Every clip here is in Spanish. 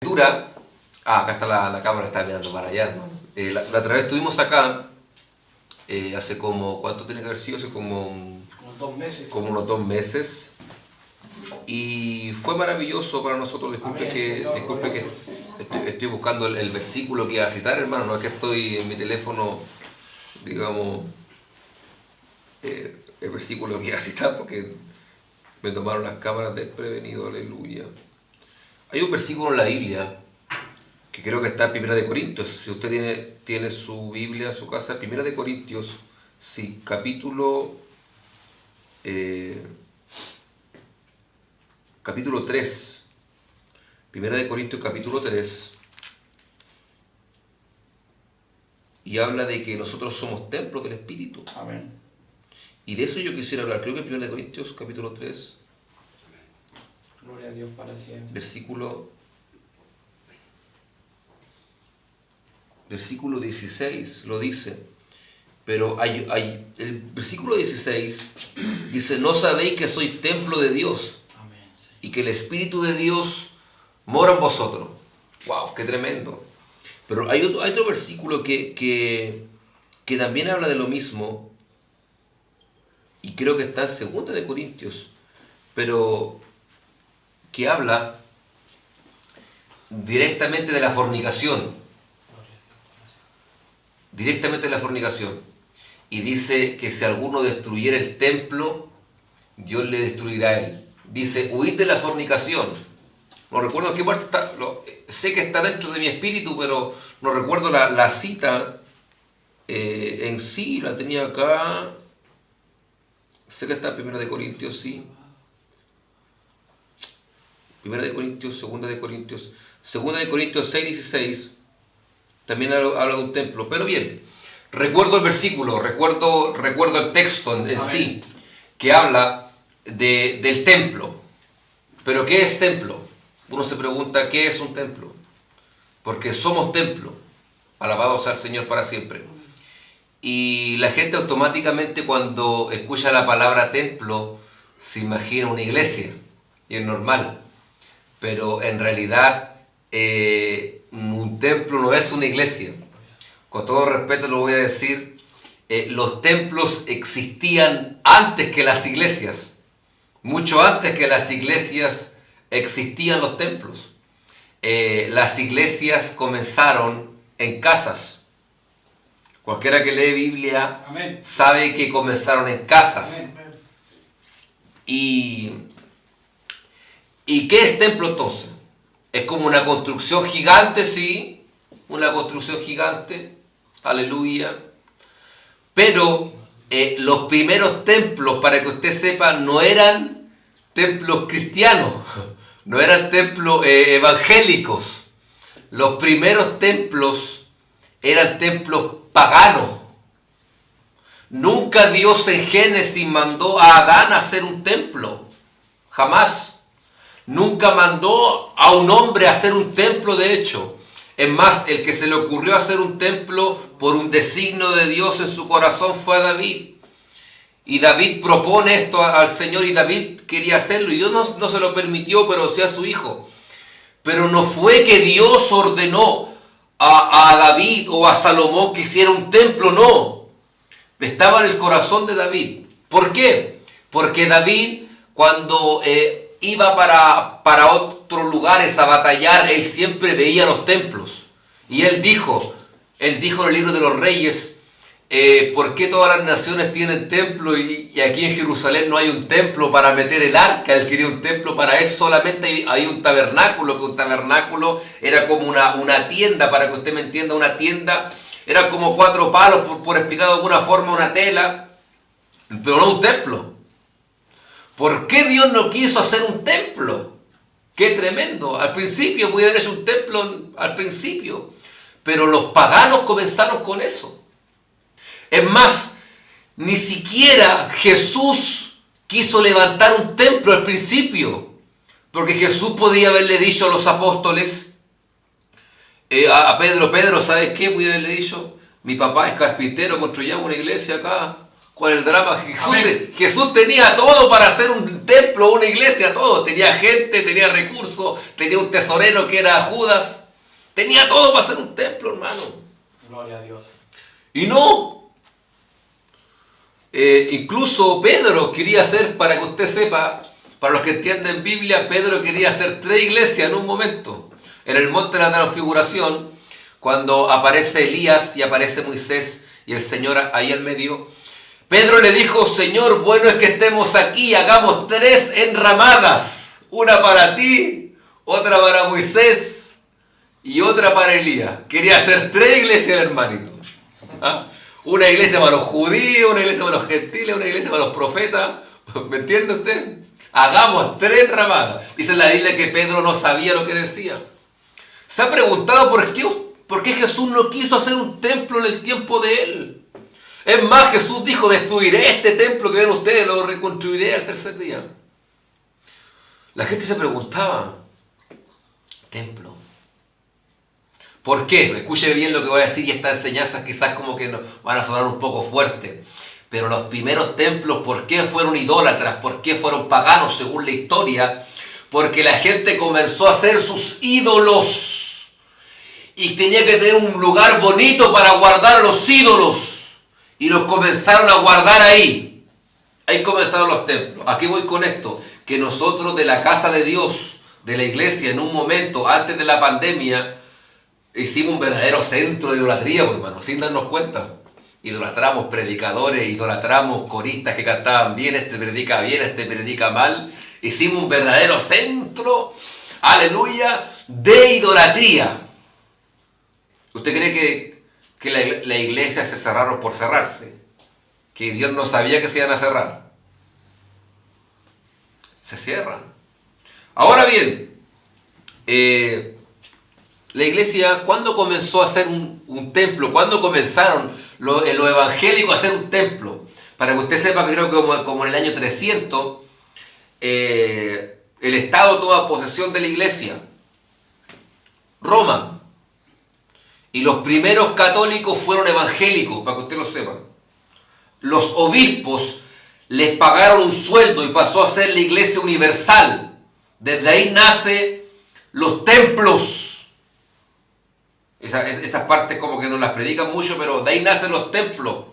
Dura. Acá está la cámara, está mirando para allá, hermano. La otra vez estuvimos acá, hace como, ¿cuánto tiene que haber sido? Hace como, Unos 2 meses. como unos 2 meses. Y fue maravilloso para nosotros. Disculpe que estoy buscando el versículo que iba a citar, hermano. No es que estoy en mi teléfono, digamos, el versículo que iba a citar porque me tomaron las cámaras desprevenido, aleluya. Hay un versículo en la Biblia que creo que está en 1 de Corintios. Si usted tiene su Biblia en su casa, 1 de Corintios, sí, capítulo 3. 1 de Corintios capítulo 3. Y habla de que nosotros somos templos del Espíritu. Amén. Y de eso yo quisiera hablar. Creo que en 1 de Corintios capítulo 3, Gloria a Dios para siempre. versículo 16 lo dice. Pero el versículo 16 dice: ¿no sabéis que sois templo de Dios? Amén. Sí. Y que el Espíritu de Dios mora en vosotros. ¡Wow! ¡Qué tremendo! Pero hay otro versículo que también habla de lo mismo. Y creo que está en 2 de Corintios. Pero que habla directamente de la fornicación. Directamente de la fornicación. Y dice que si alguno destruyera el templo, Dios le destruirá a él. Dice: huid de la fornicación. No recuerdo en qué parte está, sé que está dentro de mi espíritu, pero no recuerdo la cita en sí, la tenía acá. Sé que está en 1 de Corintios, sí. 1 de Corintios, 2 de Corintios, 2 de Corintios 6, 16. También habla de un templo. Pero bien, recuerdo el versículo, recuerdo el texto en sí, que habla del templo. Pero ¿qué es templo? Uno se pregunta, ¿qué es un templo? Porque somos templo. Alabado sea el Señor para siempre. Y la gente automáticamente cuando escucha la palabra templo se imagina una iglesia. Y es normal. Pero en realidad un templo no es una iglesia. Con todo respeto lo voy a decir, los templos existían antes que las iglesias. Mucho antes que las iglesias existían los templos. Las iglesias comenzaron en casas. Cualquiera que lee Biblia Amén. sabe que comenzaron en casas. Amén. ¿Y qué es templo entonces? Es como una construcción gigante, sí, una construcción gigante, aleluya. Pero los primeros templos, para que usted sepa, no eran templos cristianos, no eran templos evangélicos. Los primeros templos eran templos paganos. Nunca Dios en Génesis mandó a Adán a hacer un templo, jamás. Nunca mandó a un hombre a hacer un templo, de hecho. Es más, el que se le ocurrió hacer un templo por un designio de Dios en su corazón fue a David. Y David propone esto al Señor y David quería hacerlo y Dios no se lo permitió, pero sí a su hijo. Pero no fue que Dios ordenó a David o a Salomón que hiciera un templo, no. Estaba en el corazón de David. ¿Por qué? Porque David, cuando iba para otros lugares a batallar, él siempre veía los templos. Y él dijo en el libro de los Reyes, ¿por qué todas las naciones tienen templo y aquí en Jerusalén no hay un templo para meter el arca? Él quería un templo para eso, solamente hay un tabernáculo, que un tabernáculo era como una tienda, para que usted me entienda, una tienda, era como 4 palos, por explicar de alguna forma, una tela, pero no un templo. ¿Por qué Dios no quiso hacer un templo? ¡Qué tremendo! Al principio podía haber hecho un templo, al principio. Pero los paganos comenzaron con eso. Es más, ni siquiera Jesús quiso levantar un templo al principio. Porque Jesús podía haberle dicho a los apóstoles, a Pedro, ¿sabes qué? Podía haberle dicho, mi papá es carpintero, construyamos una iglesia acá. ¿Cuál es el drama? Jesús tenía todo para hacer un templo, una iglesia, todo. Tenía gente, tenía recursos, tenía un tesorero que era Judas. Tenía todo para hacer un templo, hermano. Gloria a Dios. Y no. Incluso Pedro quería hacer, para que usted sepa, para los que entienden Biblia, Pedro quería hacer 3 iglesias en un momento. En el monte de la transfiguración, cuando aparece Elías y aparece Moisés y el Señor ahí en medio, Pedro le dijo: Señor, bueno es que estemos aquí, hagamos 3 enramadas, una para ti, otra para Moisés y otra para Elías. Quería hacer 3 iglesias, hermanito. ¿Ah? Una iglesia para los judíos, una iglesia para los gentiles, una iglesia para los profetas. ¿Me entiende usted? Hagamos 3 enramadas. Dice la Biblia que Pedro no sabía lo que decía. ¿Se ha preguntado por qué Jesús no quiso hacer un templo en el tiempo de él? Es más, Jesús dijo: destruiré este templo que ven ustedes, lo reconstruiré al 3er día. La gente se preguntaba: templo. ¿Por qué? Escuche bien lo que voy a decir, y estas enseñanzas quizás como que van a sonar un poco fuerte. Pero los primeros templos, ¿por qué fueron idólatras? ¿Por qué fueron paganos según la historia? Porque la gente comenzó a hacer sus ídolos. Y tenía que tener un lugar bonito para guardar los ídolos. Y los comenzaron a guardar ahí. Ahí comenzaron los templos. ¿A qué voy con esto? Que nosotros de la casa de Dios, de la iglesia, en un momento, antes de la pandemia, hicimos un verdadero centro de idolatría, hermano, sin darnos cuenta. Idolatramos predicadores, idolatramos coristas que cantaban bien, este predica mal. Hicimos un verdadero centro, aleluya, de idolatría. ¿Usted cree que la iglesia se cerraron por cerrarse? ¿Que Dios no sabía que se iban a cerrar? Se cierran. Ahora bien, la iglesia, ¿cuándo comenzó a hacer un templo? ¿Cuándo comenzaron los evangélicos a hacer un templo? Para que usted sepa, que creo que como en el año 300, el Estado toma posesión de la iglesia. Roma. Y los primeros católicos fueron evangélicos, para que usted lo sepa. Los obispos les pagaron un sueldo y pasó a ser la iglesia universal. Desde ahí nace los templos. Estas partes como que no las predican mucho, pero de ahí nacen los templos.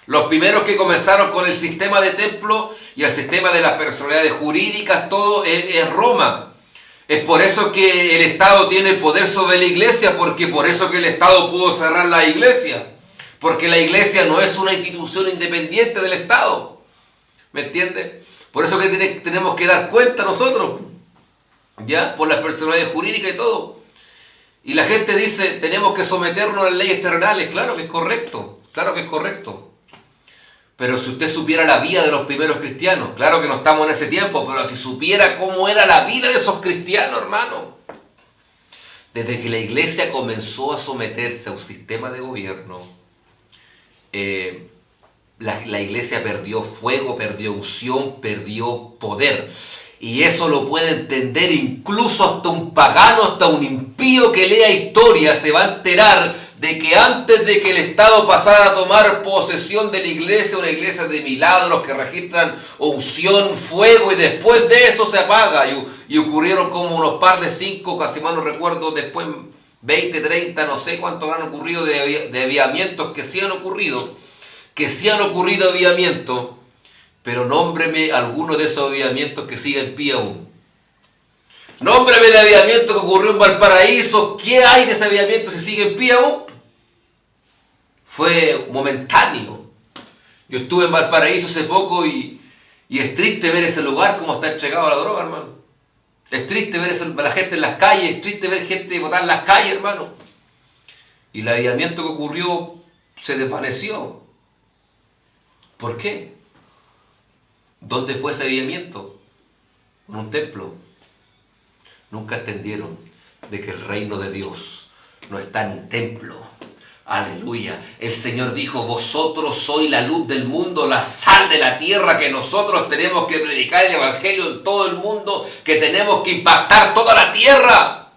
Los primeros que comenzaron con el sistema de templo y el sistema de las personalidades jurídicas, todo es Roma. Es por eso que el Estado tiene poder sobre la iglesia, porque por eso que el Estado pudo cerrar la iglesia. Porque la iglesia no es una institución independiente del Estado. ¿Me entiende? Por eso que tenemos que dar cuenta nosotros, ¿ya? Por las personalidades jurídicas y todo. Y la gente dice: tenemos que someternos a las leyes terrenales. Claro que es correcto, claro que es correcto. Pero si usted supiera la vida de los primeros cristianos, claro que no estamos en ese tiempo, pero si supiera cómo era la vida de esos cristianos, hermano. Desde que la iglesia comenzó a someterse a un sistema de gobierno, la iglesia perdió fuego, perdió unción, perdió poder. Y eso lo puede entender incluso hasta un pagano, hasta un impío que lea historia, se va a enterar de que antes de que el Estado pasara a tomar posesión de la iglesia, una iglesia de milagros que registran unción, fuego, y después de eso se apaga. Y ocurrieron como unos par de 5, casi mal no recuerdo, después 20, 30, no sé cuántos han ocurrido de avivamientos que sí han ocurrido, avivamientos, pero nómbreme alguno de esos avivamientos que siga en pie aún. Nómbreme el avivamiento que ocurrió en Valparaíso. ¿Qué hay de ese avivamiento si sigue en pie aún? Fue momentáneo. Yo estuve en Valparaíso hace poco y es triste ver ese lugar como está entregado a la droga, hermano. Es triste ver la gente en las calles, es triste ver gente botar en las calles, hermano. Y el avivamiento que ocurrió se desvaneció. ¿Por qué? ¿Dónde fue ese avivamiento? En un templo. Nunca entendieron de que el reino de Dios no está en un templo. Aleluya. El Señor dijo: vosotros sois la luz del mundo, la sal de la tierra, que nosotros tenemos que predicar el evangelio en todo el mundo, que tenemos que impactar toda la tierra.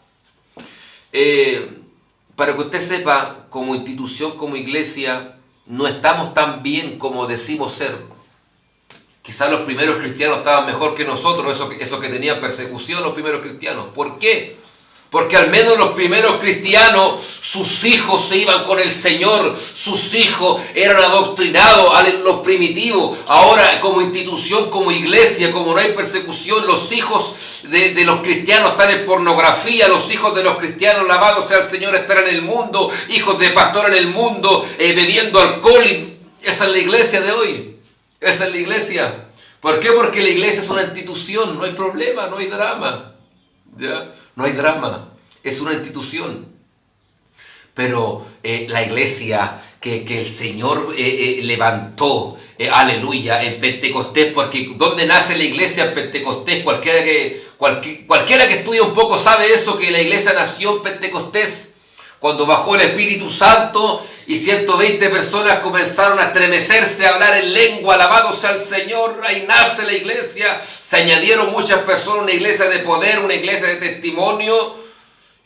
Para que usted sepa, como institución, como iglesia, no estamos tan bien como decimos ser. Quizás los primeros cristianos estaban mejor que nosotros, esos que tenían persecución, los primeros cristianos. ¿Por qué? Porque al menos los primeros cristianos, sus hijos se iban con el Señor, sus hijos eran adoctrinados a los primitivos. Ahora, como institución, como iglesia, como no hay persecución, los hijos de los cristianos están en pornografía, los hijos de los cristianos, alabado sea el Señor, están en el mundo, hijos de pastor en el mundo, bebiendo alcohol. Esa es la iglesia de hoy. Esa es la iglesia. ¿Por qué? Porque la iglesia es una institución, no hay problema, no hay drama. ¿Ya? No hay drama, es una institución. Pero la iglesia que el Señor levantó, aleluya, en Pentecostés, porque ¿dónde nace la iglesia? En Pentecostés. Cualquiera que estudia un poco sabe eso, que la iglesia nació en Pentecostés, cuando bajó el Espíritu Santo y 120 personas comenzaron a estremecerse, a hablar en lengua, alabado sea el Señor, ahí nace la iglesia. Se añadieron muchas personas, una iglesia de poder, una iglesia de testimonio,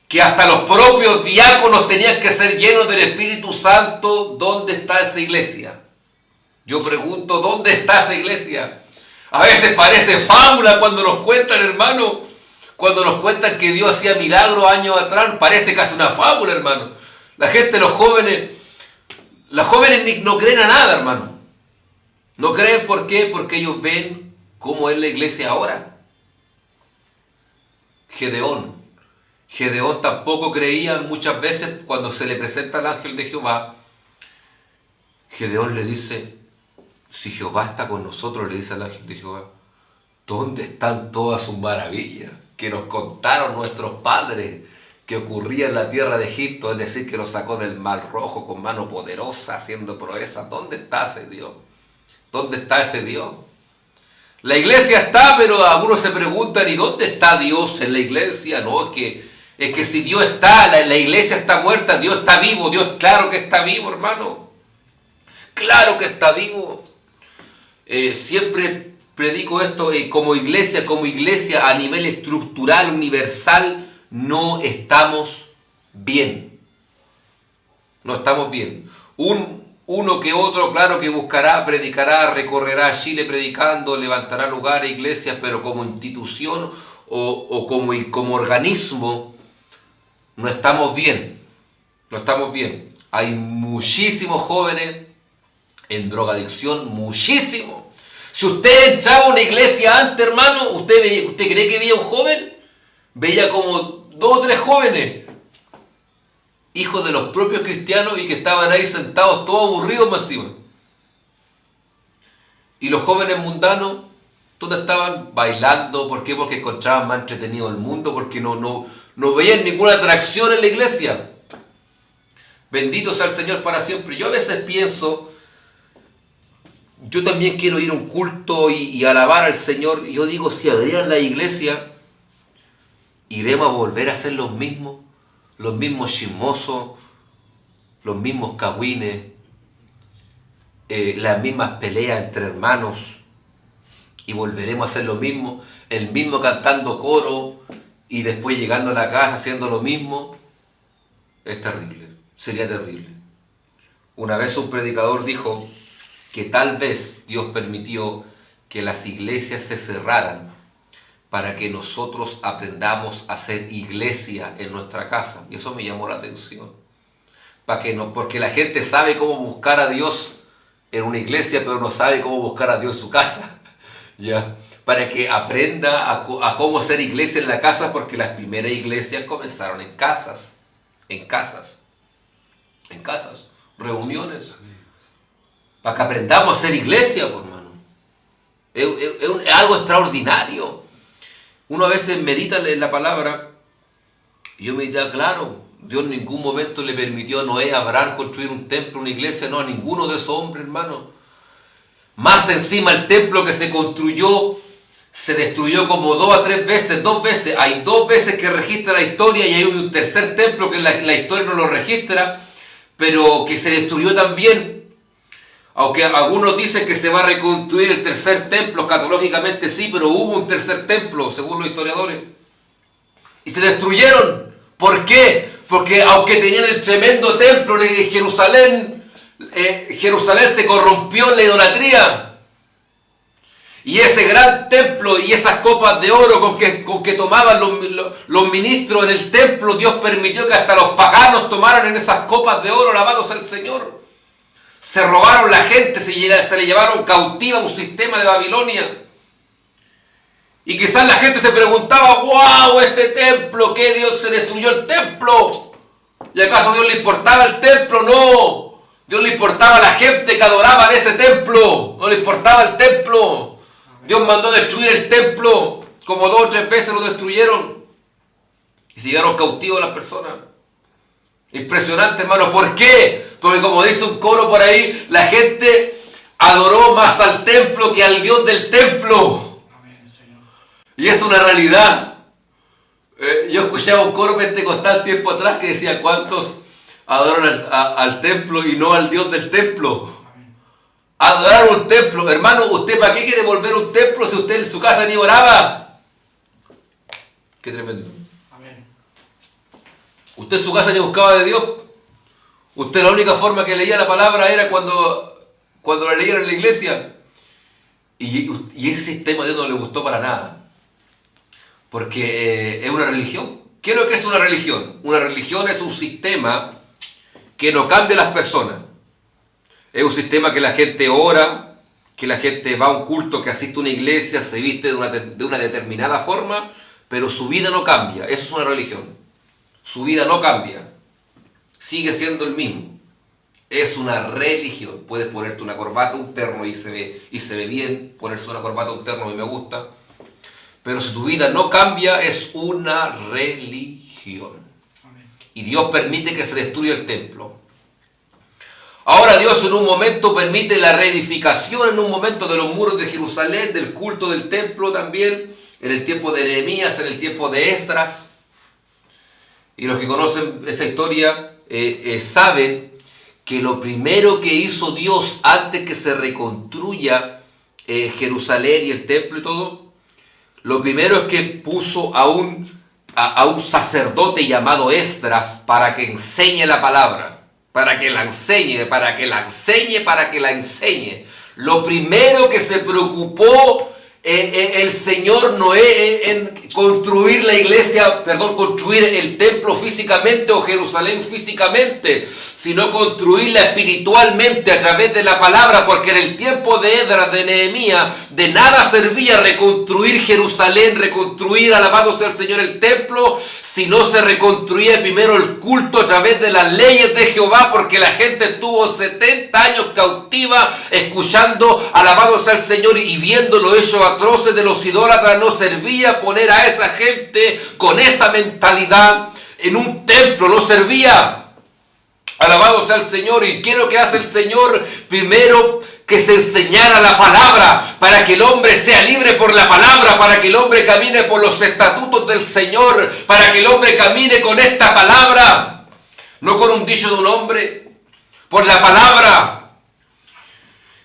que hasta los propios diáconos tenían que ser llenos del Espíritu Santo. ¿Dónde está esa iglesia? Yo pregunto, ¿dónde está esa iglesia? A veces parece fábula cuando nos cuentan, hermano, cuando nos cuentan que Dios hacía milagros años atrás, parece casi una fábula, hermano. La gente, los jóvenes no creen a nada, hermano. No creen, ¿por qué? Porque ellos ven cómo es la iglesia ahora. Gedeón tampoco creía muchas veces cuando se le presenta el ángel de Jehová. Gedeón le dice, si Jehová está con nosotros, le dice al ángel de Jehová, ¿dónde están todas sus maravillas que nos contaron nuestros padres que ocurría en la tierra de Egipto? Es decir, que nos sacó del mar rojo con mano poderosa, haciendo proezas. ¿Dónde está ese Dios? ¿Dónde está ese Dios? La iglesia está, pero algunos se preguntan, ¿y dónde está Dios en la iglesia? No, es que si Dios está, la iglesia está muerta, Dios está vivo. Dios, claro que está vivo, hermano. Claro que está vivo. Siempre predico esto, como iglesia a nivel estructural, universal, no estamos bien. No estamos bien. Uno que otro, claro que buscará, predicará, recorrerá Chile predicando, levantará lugares, iglesias, pero como institución o como organismo, no estamos bien. No estamos bien. Hay muchísimos jóvenes en drogadicción, muchísimo. Si usted entraba a una iglesia antes, hermano, ¿usted cree que veía un joven? Veía como 2 o 3 jóvenes, hijos de los propios cristianos, y que estaban ahí sentados todos aburridos más encima. Y los jóvenes mundanos, todos estaban bailando. ¿Por qué? Porque encontraban más entretenido el mundo, porque no veían ninguna atracción en la iglesia. Bendito sea el Señor para siempre. Yo a veces pienso, yo también quiero ir a un culto y alabar al Señor. Y yo digo, si abrieran la iglesia, iremos a volver a ser los mismos chismosos, los mismos cagüines, las mismas peleas entre hermanos, y volveremos a hacer lo mismo, el mismo cantando coro y después llegando a la casa haciendo lo mismo. Es terrible, sería terrible. Una vez un predicador dijo que tal vez Dios permitió que las iglesias se cerraran para que nosotros aprendamos a hacer iglesia en nuestra casa. Y eso me llamó la atención. Porque la gente sabe cómo buscar a Dios en una iglesia, pero no sabe cómo buscar a Dios en su casa. ¿Ya? Para que aprenda a cómo hacer iglesia en la casa, porque las primeras iglesias comenzaron en casas, reuniones. Para que aprendamos a hacer iglesia, pues, hermano. Es algo extraordinario. Uno a veces medita en la palabra, y yo meditaba, claro, Dios en ningún momento le permitió a Noé, a Abraham, construir un templo, una iglesia, no, a ninguno de esos hombres, hermano. Más encima, el templo que se construyó, se destruyó como 2 a 3 veces, 2 veces. Hay 2 veces que registra la historia, y hay un tercer templo que la historia no lo registra, pero que se destruyó también. Aunque algunos dicen que se va a reconstruir el tercer templo, escatológicamente sí, pero hubo un tercer templo, según los historiadores. Y se destruyeron. ¿Por qué? Porque aunque tenían el tremendo templo de Jerusalén, Jerusalén se corrompió en la idolatría. Y ese gran templo y esas copas de oro con que tomaban los ministros en el templo, Dios permitió que hasta los paganos tomaran en esas copas de oro lavados al Señor. Se robaron la gente, se le llevaron cautiva a un sistema de Babilonia. Y quizás la gente se preguntaba, wow, este templo, ¿qué Dios se destruyó el templo? ¿Y acaso a Dios le importaba el templo? No. Dios le importaba a la gente que adoraba en ese templo. No le importaba el templo. Dios mandó destruir el templo, como 2 o 3 veces lo destruyeron. Y se llevaron cautivos las personas. Impresionante, hermano. ¿Por qué? Porque como dice un coro por ahí, la gente adoró más al templo que al Dios del templo. Amén, Señor. Y es una realidad. Yo escuchaba un coro pentecostal tiempo atrás que decía, ¿cuántos adoran al templo y no al Dios del templo? Adorar un templo. Hermano, ¿usted para qué quiere volver un templo si usted en su casa ni oraba? Qué tremendo. Amén. Usted en su casa ni buscaba de Dios. Usted la única forma que leía la palabra era cuando la leían en la iglesia. Y ese sistema a Dios no le gustó para nada. Porque es una religión. ¿Qué es lo que es una religión? Una religión es un sistema que no cambia a las personas. Es un sistema que la gente ora, que la gente va a un culto, que asiste a una iglesia, se viste de una determinada forma, pero su vida no cambia. Eso es una religión. Su vida no cambia. Sigue siendo el mismo. Es una religión. Puedes ponerte una corbata, un terno y se ve bien. Ponerse una corbata, un terno y me gusta. Pero si tu vida no cambia, es una religión. Y Dios permite que se destruya el templo. Ahora Dios en un momento permite la reedificación, en un momento de los muros de Jerusalén, del culto del templo también, en el tiempo de Nehemías, en el tiempo de Esdras. Y los que conocen esa historia saben que lo primero que hizo Dios antes que se reconstruya Jerusalén y el templo y todo, lo primero es que puso a un sacerdote llamado Esdras para que enseñe la palabra. Para que la enseñe. Lo primero que se preocupó el Señor no es en construir la iglesia, construir el templo físicamente o Jerusalén físicamente, sino construirla espiritualmente a través de la palabra, porque en el tiempo de Esdras, de Nehemías, de nada servía reconstruir Jerusalén, reconstruir, alabado sea el Señor, el templo, si no se reconstruía primero el culto a través de las leyes de Jehová, porque la gente estuvo 70 años cautiva, escuchando, alabado sea el Señor, y viendo los hechos atroces de los idólatras. No servía poner a esa gente con esa mentalidad en un templo, no servía. Alabado sea el Señor. ¿Y qué es lo que hace el Señor? Primero, que se enseñara la palabra, para que el hombre sea libre por la palabra, para que el hombre camine por los estatutos del Señor, para que el hombre camine con esta palabra, no con un dicho de un hombre, por la palabra.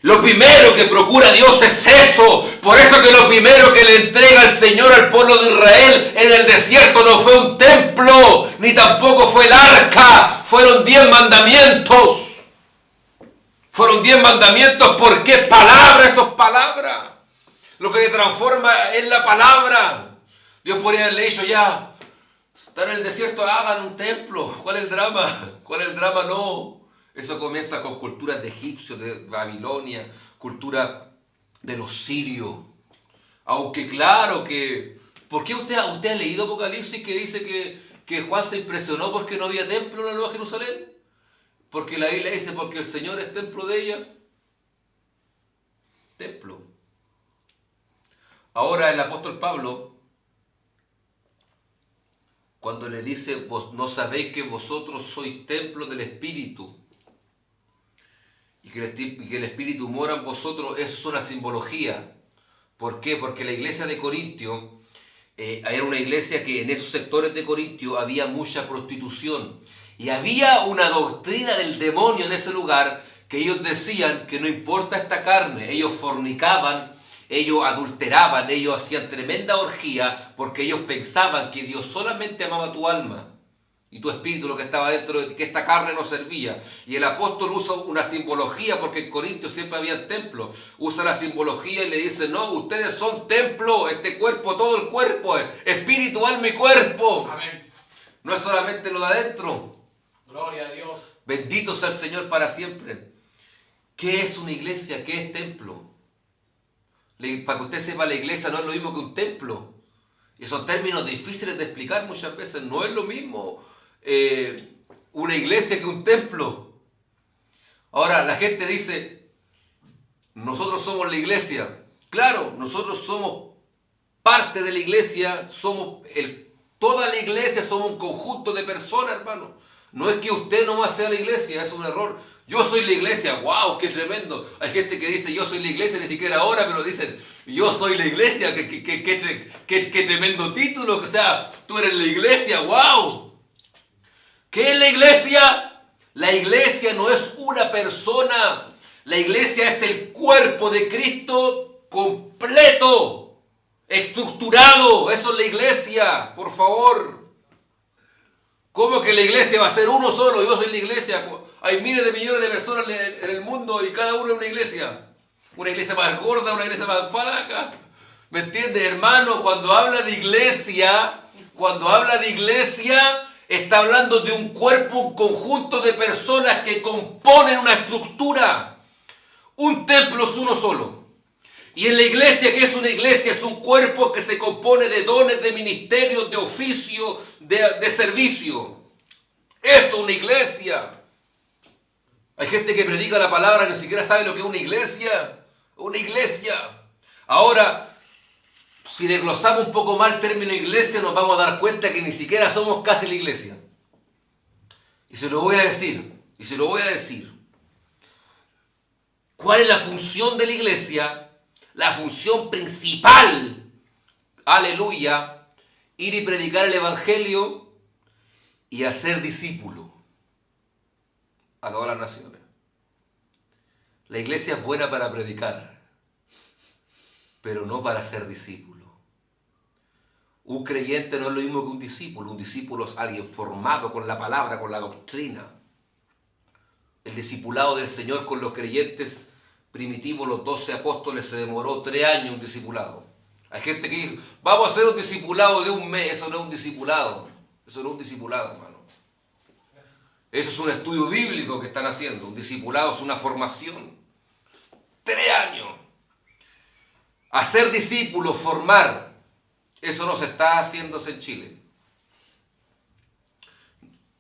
Lo primero que procura Dios es eso. Por eso que lo primero que le entrega el Señor al pueblo de Israel en el desierto no fue un templo, ni tampoco fue el arca. Fueron 10 mandamientos. Fueron 10 mandamientos porque palabra, eso es palabra. Lo que se transforma es la palabra. Dios podría haberle dicho ya, están en el desierto, hagan un templo. ¿Cuál es el drama? ¿Cuál es el drama? No. Eso comienza con culturas de egipcios, de Babilonia, cultura de los sirios. Aunque claro que... ¿Por qué usted ha leído Apocalipsis que dice que Juan se impresionó porque no había templo en la Nueva Jerusalén? Porque la Biblia dice, porque el Señor es templo de ella. Templo. Ahora el apóstol Pablo, cuando le dice, vos no sabéis que vosotros sois templo del Espíritu, y que el Espíritu mora en vosotros, eso es una simbología. ¿Por qué? Porque la iglesia de Corintio era una iglesia que en esos sectores de Corintio había mucha prostitución. Y había una doctrina del demonio en ese lugar que ellos decían que no importa esta carne, ellos fornicaban, ellos adulteraban, ellos hacían tremenda orgía porque ellos pensaban que Dios solamente amaba tu alma y tu espíritu, lo que estaba dentro de ti, que esta carne no servía. Y el apóstol usa una simbología, porque en Corintios siempre había templos, usa la simbología y le dice, no, ustedes son templo, este cuerpo, todo el cuerpo, espíritu, alma y cuerpo. Amén. No es solamente lo de adentro. Gloria a Dios. Bendito sea el Señor para siempre. ¿Qué es una iglesia? ¿Qué es templo? Para que usted sepa, la iglesia no es lo mismo que un templo. Y son términos difíciles de explicar muchas veces. No es lo mismo una iglesia que un templo. Ahora, la gente dice, nosotros somos la iglesia. Claro, nosotros somos parte de la iglesia, toda la iglesia somos un conjunto de personas, hermano. No es que usted nomás sea la iglesia, es un error. Yo soy la iglesia, wow, qué tremendo. Hay gente que dice yo soy la iglesia, ni siquiera ahora, pero dicen yo soy la iglesia, qué tremendo título. O sea, tú eres la iglesia, wow. ¿Qué es la iglesia? La iglesia no es una persona. La iglesia es el cuerpo de Cristo completo, estructurado. Eso es la iglesia, por favor. ¿Cómo que la iglesia va a ser uno solo? Yo soy la iglesia. Hay miles de millones de personas en el mundo y cada uno es una iglesia. Una iglesia más gorda, una iglesia más flaca. ¿Me entiendes, hermano? Cuando habla de iglesia, está hablando de un cuerpo, un conjunto de personas que componen una estructura. Un templo es uno solo. Y en la iglesia, ¿qué es una iglesia? Es un cuerpo que se compone de dones, de ministerios, de oficio, de servicio. Eso es una iglesia. Hay gente que predica la palabra y ni siquiera sabe lo que es una iglesia. Una iglesia. Ahora, si desglosamos un poco más el término iglesia, nos vamos a dar cuenta que ni siquiera somos casi la iglesia. Y se lo voy a decir. ¿Cuál es la función de la iglesia? La función principal, aleluya, ir y predicar el evangelio y hacer discípulos a todas las naciones. La iglesia es buena para predicar, pero no para ser discípulo. Un creyente no es lo mismo que un discípulo. Un discípulo es alguien formado con la palabra, con la doctrina. El discipulado del Señor con los creyentes primitivos, los 12 apóstoles, se demoró 3 años un discipulado. Hay gente que dice, vamos a hacer un discipulado de un mes. Eso no es un discipulado. Eso no es un discipulado, hermano. Eso es un estudio bíblico que están haciendo. Un discipulado es una formación. 3 años. Hacer discípulos, formar. Eso no se está haciéndose en Chile.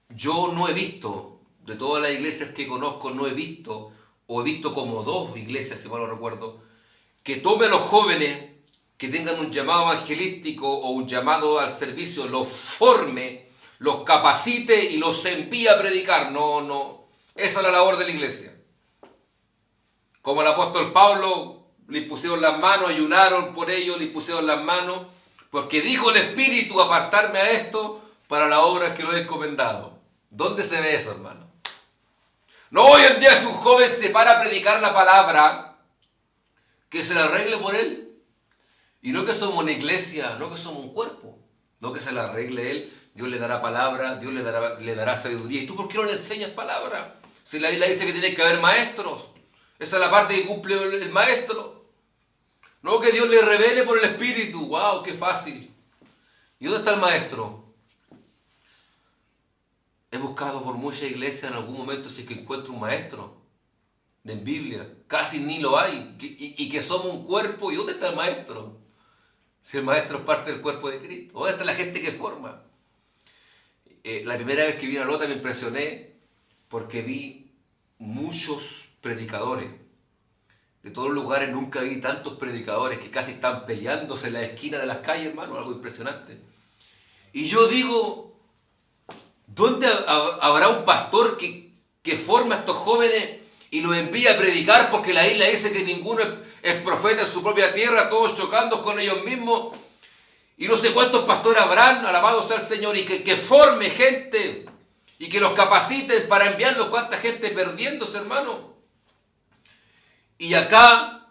Yo no he visto, de todas las iglesias que conozco, no he visto, o he visto como 2 iglesias, si mal no recuerdo, que tome a los jóvenes que tengan un llamado evangelístico o un llamado al servicio, los forme, los capacite y los envíe a predicar. No. Esa es la labor de la iglesia. Como el apóstol Pablo, le pusieron las manos, ayunaron por ellos, le pusieron las manos, porque dijo el Espíritu, apartarme a esto para la obra que lo he encomendado. ¿Dónde se ve eso, hermano? No, hoy en día si un joven se para a predicar la palabra, que se la arregle por él. Y no que somos una iglesia, no que somos un cuerpo. No que se la arregle él, Dios le dará palabra, Dios le dará sabiduría. ¿Y tú por qué no le enseñas palabra? Si la Biblia dice que tiene que haber maestros. Esa es la parte que cumple el maestro. No que Dios le revele por el Espíritu. ¡Wow! ¡Qué fácil! ¿Y dónde está el maestro? He buscado por muchas iglesias en algún momento si es que encuentro un maestro de Biblia. Casi ni lo hay. Y que somos un cuerpo. ¿Y dónde está el maestro? Si el maestro es parte del cuerpo de Cristo. ¿Dónde está la gente que forma? La primera vez que vi a Lota me impresioné porque vi muchos predicadores. De todos los lugares nunca vi tantos predicadores que casi están peleándose en la esquina de las calles, hermano. Algo impresionante. Y yo digo, ¿dónde habrá un pastor que forma a estos jóvenes y los envía a predicar? Porque la Biblia dice que ninguno es profeta en su propia tierra, todos chocando con ellos mismos. Y no sé cuántos pastores habrán, alabado sea el Señor, y que forme gente y que los capaciten para enviarlos. ¿Cuánta gente perdiéndose, hermano? Y acá,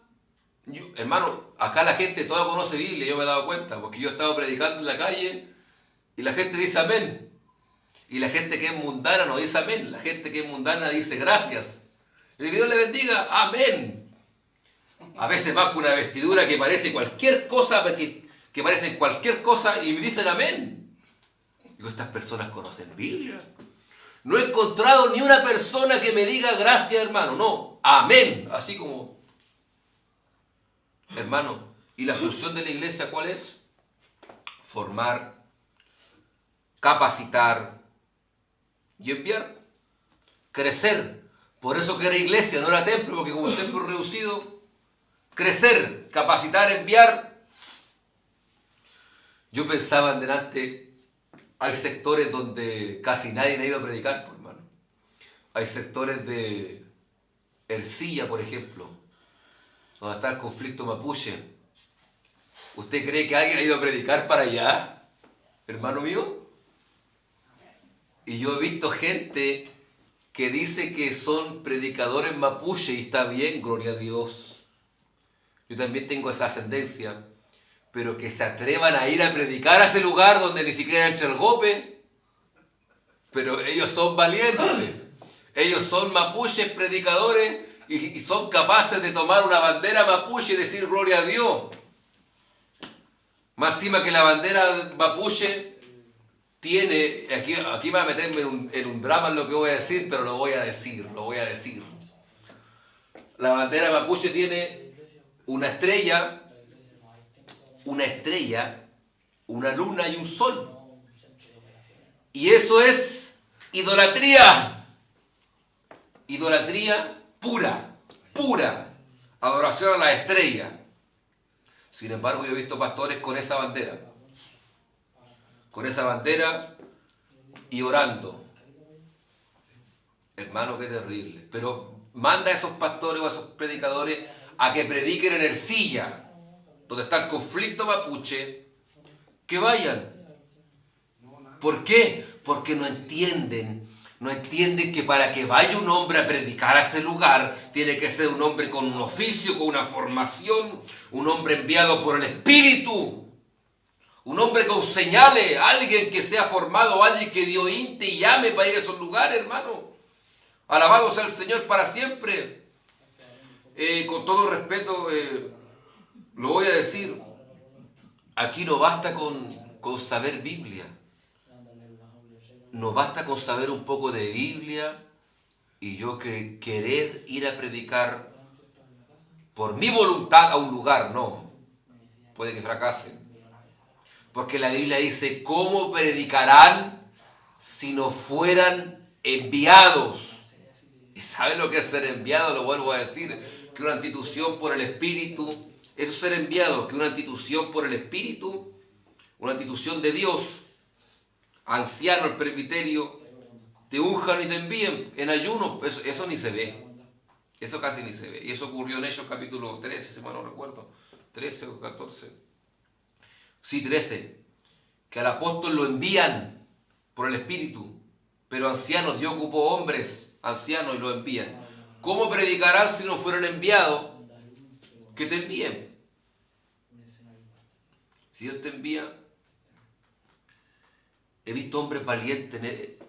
hermano, acá la gente toda conoce Biblia, yo me he dado cuenta, porque yo he estado predicando en la calle y la gente dice amén. Y la gente que es mundana no dice amén. La gente que es mundana dice gracias. Y que Dios le bendiga, amén. A veces va con una vestidura que parece cualquier cosa, que parecen cualquier cosa y me dicen amén. Digo, estas personas conocen Biblia. No he encontrado ni una persona que me diga gracias, hermano. No, amén. Así como, hermano, ¿y la función de la iglesia cuál es? Formar, capacitar y enviar. Crecer. Por eso que era iglesia, no era templo, porque como el templo reducido, crecer, capacitar, enviar. Yo pensaba en delante, hay sectores donde casi nadie ha ido a predicar, pues, hermano. Hay sectores de Ercilla, por ejemplo, donde está el conflicto mapuche. ¿Usted cree que alguien ha ido a predicar para allá, hermano mío? Y yo he visto gente que dice que son predicadores mapuche y está bien, gloria a Dios. Yo también tengo esa ascendencia, pero que se atrevan a ir a predicar a ese lugar donde ni siquiera entra el golpe. Pero ellos son valientes, ellos son mapuches predicadores y son capaces de tomar una bandera mapuche y decir gloria a Dios. Más encima que la bandera mapuche tiene, aquí va a meterme en un drama en lo que voy a decir, pero lo voy a decir. La bandera mapuche tiene una estrella, una luna y un sol. Y eso es idolatría. Idolatría pura. Adoración a la estrella. Sin embargo, yo he visto pastores con esa bandera. Y orando. Hermano, qué terrible. Pero manda a esos pastores o a esos predicadores a que prediquen en Ercilla, donde está el conflicto mapuche, que vayan. ¿Por qué? Porque no entienden que para que vaya un hombre a predicar a ese lugar, tiene que ser un hombre con un oficio, con una formación, un hombre enviado por el Espíritu. Un hombre con señales, alguien que sea formado, alguien que Dios inte y llame para ir a esos lugares, hermano. Alabado sea el Señor para siempre. Con todo respeto, lo voy a decir. Aquí no basta con saber Biblia. No basta con saber un poco de Biblia y yo querer ir a predicar por mi voluntad a un lugar. No. Puede que fracase. Porque la Biblia dice, ¿cómo predicarán si no fueran enviados? ¿Y saben lo que es ser enviado? Lo vuelvo a decir, que una institución por el Espíritu, eso es ser enviado, que una institución por el Espíritu, una institución de Dios, anciano, el presbiterio, te unjan y te envíen en ayuno, eso ni se ve. Eso casi ni se ve. Y eso ocurrió en Hechos capítulo 13, si mal no recuerdo, 13 o 14. Sí, 13, que al apóstol lo envían por el Espíritu, pero ancianos, Dios ocupó hombres ancianos y lo envían. ¿Cómo predicarán si no fueron enviados? Que te envíen. Si Dios te envía, he visto hombres valientes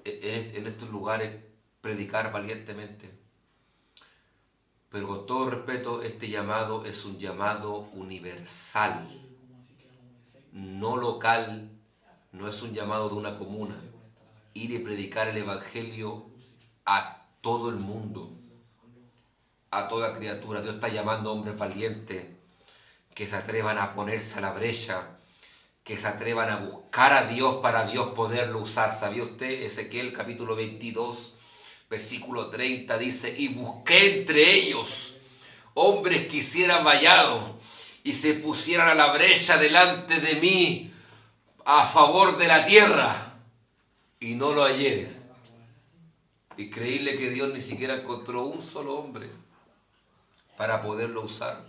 en estos lugares predicar valientemente. Pero con todo respeto, este llamado es un llamado universal. No local, no es un llamado de una comuna. Ir y predicar el Evangelio a todo el mundo, a toda criatura. Dios está llamando a hombres valientes que se atrevan a ponerse a la brecha, que se atrevan a buscar a Dios para Dios poderlo usar. ¿Sabía usted? Ezequiel capítulo 22, versículo 30 dice, y busqué entre ellos hombres que hicieran vallado y se pusieran a la brecha delante de mí a favor de la tierra, y no lo hallé. Increíble que Dios ni siquiera encontró un solo hombre para poderlo usar.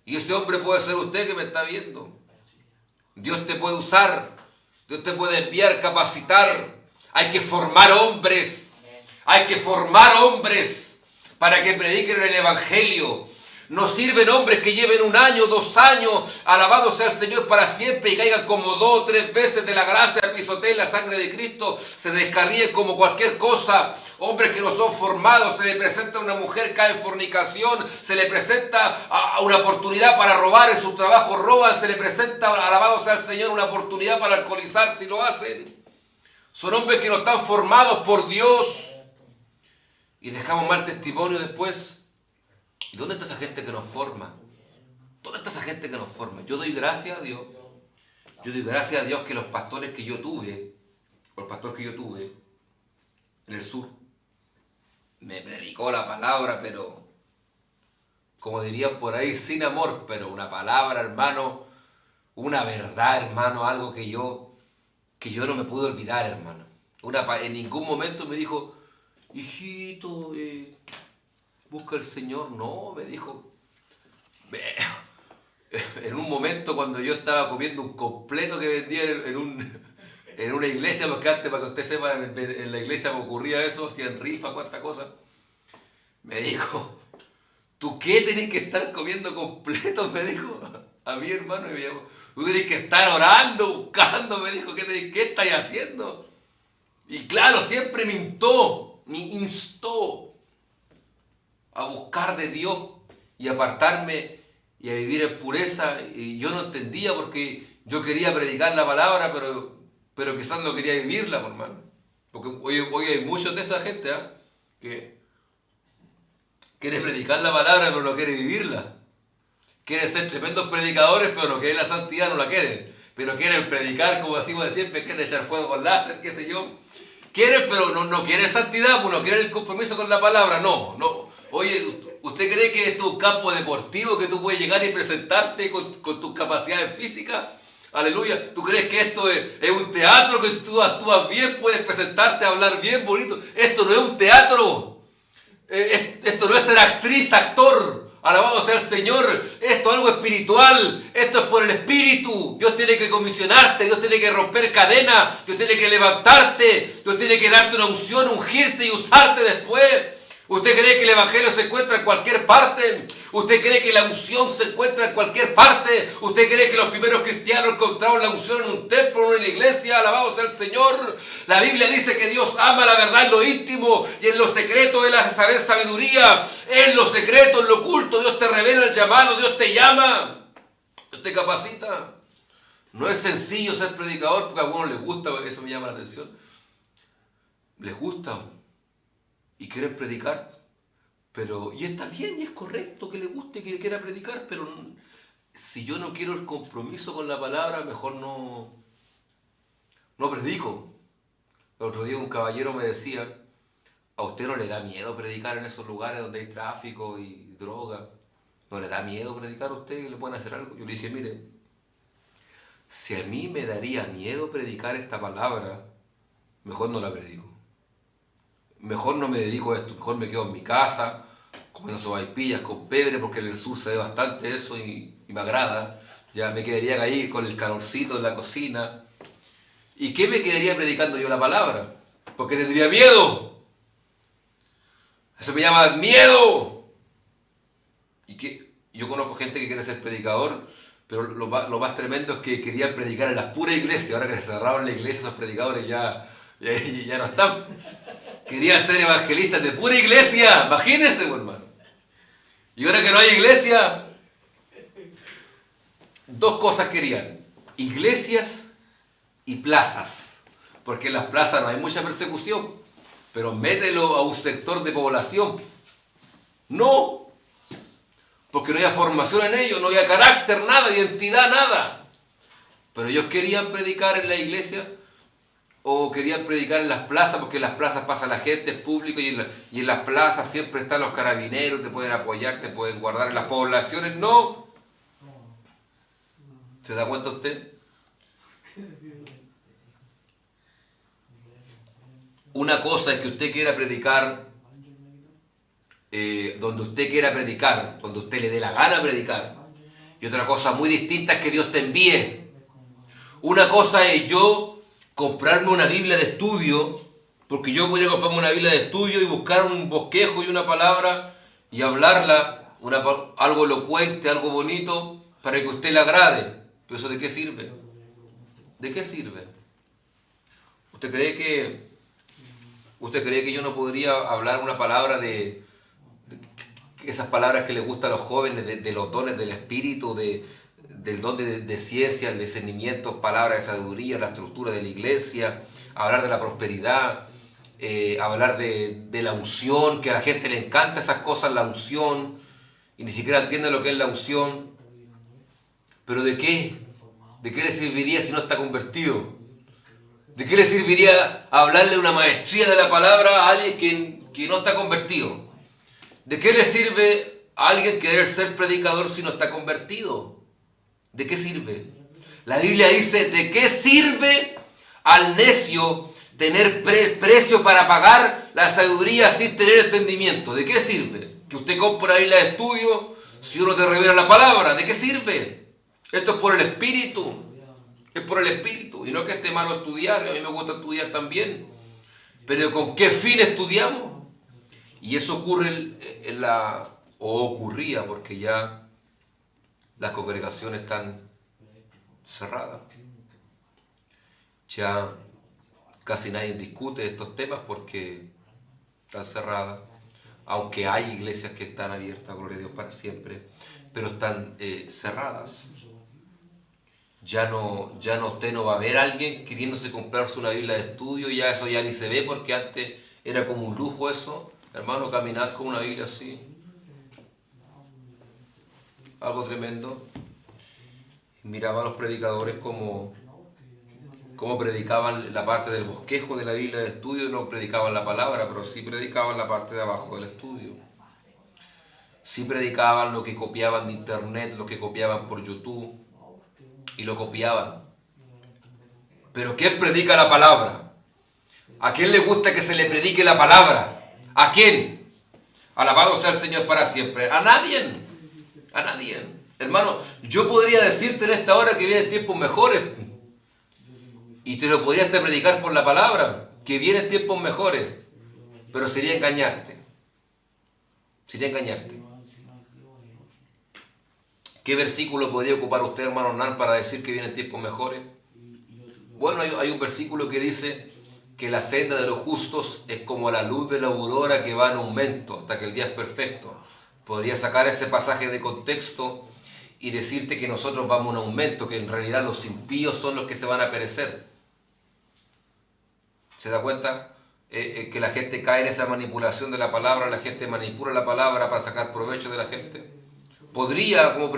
Y ese hombre puede ser usted que me está viendo. Dios te puede usar, Dios te puede enviar, capacitar. Hay que formar hombres para que prediquen el Evangelio. No sirven hombres que lleven 1 año, 2 años, alabado sea el Señor para siempre, y caigan como 2 o 3 veces de la gracia, pisoteen la sangre de Cristo, se descarríen como cualquier cosa. Hombres que no son formados, se le presenta a una mujer, cae en fornicación, se le presenta a una oportunidad para robar, en su trabajo roban, se le presenta, alabado sea el Señor, una oportunidad para alcoholizar si lo hacen. Son hombres que no están formados por Dios y dejamos mal testimonio después. ¿Y dónde está esa gente que nos forma? ¿Dónde está esa gente que nos forma? Yo doy gracias a Dios. Yo doy gracias a Dios que los pastores que yo tuve, o el pastor que yo tuve en el sur, me predicó la palabra, pero, como dirían por ahí, sin amor, pero una palabra, hermano, una verdad, hermano, algo que yo no me pude olvidar, hermano. En ningún momento me dijo, hijito, busca al Señor. No, me dijo, en un momento cuando yo estaba comiendo un completo que vendía en una iglesia, porque antes, para que usted sepa, en la iglesia me ocurría eso, hacían rifas, cuántas cosas. Me dijo, ¿tú qué tenés que estar comiendo completos? Me dijo a mi hermano, y me dijo, tú tenés que estar orando, buscando, me dijo, ¿qué estáis haciendo? Y claro, siempre me instó a buscar de Dios y apartarme y a vivir en pureza. Y yo no entendía porque yo quería predicar la palabra, pero quizás no quería vivirla, hermano. Porque hoy hay muchos de esa gente que quiere predicar la palabra pero no quiere vivirla. Quieren ser tremendos predicadores pero no quieren la santidad, no la quieren. Pero quieren predicar como decimos de siempre, quieren echar fuego con láser, qué sé yo. Quieren, pero no quieren santidad, pues no quieren el compromiso con la palabra, no. Oye, ¿usted cree que esto es un campo deportivo que tú puedes llegar y presentarte con tus capacidades físicas? Aleluya. ¿Tú crees que esto es un teatro que si tú actúas bien puedes presentarte, hablar bien, bonito? Esto no es un teatro. Esto no es ser actriz, actor. Alabado sea el Señor. Esto es algo espiritual. Esto es por el Espíritu. Dios tiene que comisionarte. Dios tiene que romper cadenas. Dios tiene que levantarte. Dios tiene que darte una unción, ungirte y usarte después. ¿Usted cree que el Evangelio se encuentra en cualquier parte? ¿Usted cree que la unción se encuentra en cualquier parte? ¿Usted cree que los primeros cristianos encontraron la unción en un templo o en una iglesia? Alabado sea el Señor. La Biblia dice que Dios ama la verdad en lo íntimo y en lo secreto Él hace saber sabiduría. En lo secreto, en lo oculto, Dios te revela el llamado, Dios te llama, Dios te capacita. No es sencillo ser predicador porque a algunos les gusta, porque eso me llama la atención. Les gusta y quieren predicar, y está bien y es correcto que le guste, que le quiera predicar, pero si yo no quiero el compromiso con la palabra, mejor no predico. El otro día un caballero me decía, ¿a usted no le da miedo predicar en esos lugares donde hay tráfico y droga? ¿No le da miedo predicar a usted que le pueden hacer algo? Yo le dije, mire, si a mí me daría miedo predicar esta palabra, mejor no la predico. Mejor no me dedico a esto, mejor me quedo en mi casa, comiendo sopaipillas con pebre, porque en el sur se ve bastante eso y me agrada. Ya me quedaría ahí con el calorcito en la cocina. ¿Y qué me quedaría predicando yo la palabra? Porque tendría miedo. Eso me llama miedo. Yo conozco gente que quiere ser predicador, pero lo más tremendo es que querían predicar en las puras iglesias. Ahora que se cerraron la iglesia, esos predicadores ya no están. Querían ser evangelistas de pura iglesia. Imagínense, hermano. Y ahora que no hay iglesia, 2 cosas querían: iglesias y plazas. Porque en las plazas no hay mucha persecución, pero mételo a un sector de población. No, porque no había formación en ellos, no había carácter, nada, identidad, nada. Pero ellos querían predicar en la iglesia o querían predicar en las plazas, porque en las plazas pasa la gente, es público, y en las plazas siempre están los carabineros, te pueden apoyar, te pueden guardar. En las poblaciones no. ¿Se da cuenta usted? Una cosa es que usted quiera predicar donde usted quiera predicar, donde usted le dé la gana predicar. Y otra cosa muy distinta es que Dios te envíe. Una cosa es yo comprarme una Biblia de estudio, porque yo podría comprarme una Biblia de estudio y buscar un bosquejo y una palabra y hablarla algo elocuente, algo bonito, para que usted le agrade. ¿Pero eso de qué sirve? ¿De qué sirve? ¿Usted cree que yo no podría hablar una palabra de esas palabras que les gustan a los jóvenes, de los dones del Espíritu, del don de ciencia, el discernimiento, palabras de sabiduría, la estructura de la iglesia, hablar de la prosperidad, hablar de la unción, que a la gente le encanta esas cosas, la unción, y ni siquiera entiende lo que es la unción? ¿Pero de qué? ¿De qué le serviría si no está convertido? ¿De qué le serviría hablarle una maestría de la palabra a alguien que no está convertido? ¿De qué le sirve a alguien querer ser predicador si no está convertido? ¿De qué sirve? La Biblia dice, ¿de qué sirve al necio tener precio para pagar la sabiduría sin tener entendimiento? ¿De qué sirve? Que usted compre la Biblia de estudio si uno te revela la palabra. ¿De qué sirve? Esto es por el Espíritu. Es por el Espíritu. Y no es que esté malo estudiar. A mí me gusta estudiar también. Pero ¿con qué fin estudiamos? Y eso ocurre o ocurría, porque ya las congregaciones están cerradas. Ya casi nadie discute estos temas porque están cerradas. Aunque hay iglesias que están abiertas, gloria a Dios, para siempre, pero están cerradas. Ya usted no va a ver a alguien queriéndose comprarse una Biblia de estudio, ya eso ya ni se ve, porque antes era como un lujo eso, hermano, caminar con una Biblia así. Algo tremendo. Miraba a los predicadores como predicaban la parte del bosquejo de la Biblia de estudio, no predicaban la palabra, pero sí predicaban la parte de abajo del estudio. Sí predicaban lo que copiaban de internet, lo que copiaban por YouTube, y lo copiaban. Pero ¿quién predica la palabra? ¿A quién le gusta que se le predique la palabra? ¿A quién? Alabado sea el Señor para siempre. A nadie. A nadie. Hermano, yo podría decirte en esta hora que vienen tiempos mejores. Y te lo podría hasta predicar por la palabra, que vienen tiempos mejores. Pero sería engañarte. Sería engañarte. ¿Qué versículo podría ocupar usted, hermano Hernán, para decir que vienen tiempos mejores? Bueno, hay un versículo que dice que la senda de los justos es como la luz de la aurora que va en aumento hasta que el día es perfecto. Podría sacar ese pasaje de contexto y decirte que nosotros vamos en aumento, que en realidad los impíos son los que se van a perecer. ¿Se da cuenta? Que la gente cae en esa manipulación de la palabra, la gente manipula la palabra para sacar provecho de la gente. Podría, como